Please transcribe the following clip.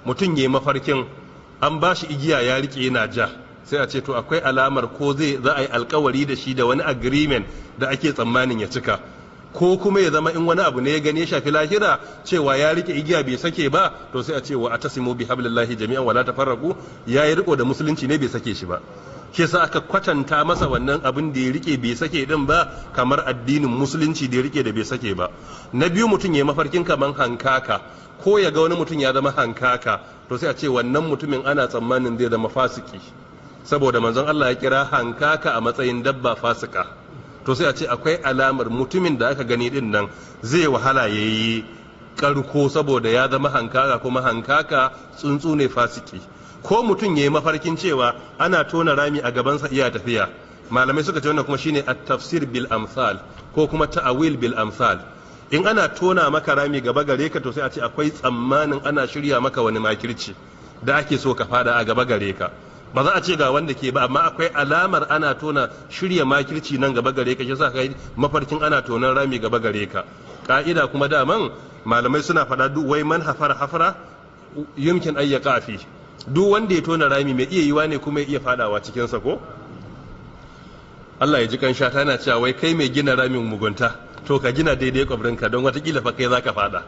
mutum ya yi mafarkin an ba shi igiya ya rike yana ja, sai a ce to akwai alamar ko za a yi alkawari da shi da wani agreement da ake tsammanin ya cika, ko kuma ya zama in wani abu ne ya gane shafi lahira cewa ya rike igiya bai sake ba, to sai a ce wa atasimu bi hablillahi jami'an wala tafarraqu, ya yi riko da musulunci ne bai sake shi ba. Shi yasa aka kwatanta masa wannan abin da ya rike bai sake din ba kamar addinin musulunci da ya rike da bai sake ba. Na biyu, mutum ya yi mafarkin kaman hankaka, ko ya ga wani mutum ya zama hankaka, to sai a ce wannan mutumin ana tsammanin zai zama fasiki, saboda manzon Allah ya kira hankaka a matsayin dabba fasika. To sai a ce akwai alamar mutumin da aka gani din nan zai wahala ya yi karko saboda ya zama hankaka, kuma hankaka tsuntsu ne fasiki. Ko mutum ya yi mafarkin cewa ana tona rami a gabansa iya tafiya, malamai suka ce wannan kuma shine at-tafsir bil amsal ko kuma ta'awil bil amsal. In ana tona maka rami gaba gare ka, to sai a ce akwai tsammanin ana shirya maka wani makirci da ake so ka fada a gaba gare ka. Ba za a ce ga wanda ke ba, amma akwai alamar ana tona shirya makirci nan gaba gare ka, shi yasa kai mafarkin ana tonan rami gaba gare ka. Ka'ida kuma daman malamai suna faɗa duk wai man hafara yumkin ayyaka fi, duk wanda ya tona rami mai iya yiwa ne kuma ya iya fadawa cikin sa ko. Allah ya ji kan shata yana cewa wai kai mai gina ramin mugunta, to ka gina daidai kwabrinka don watakila fa kai zaka fada.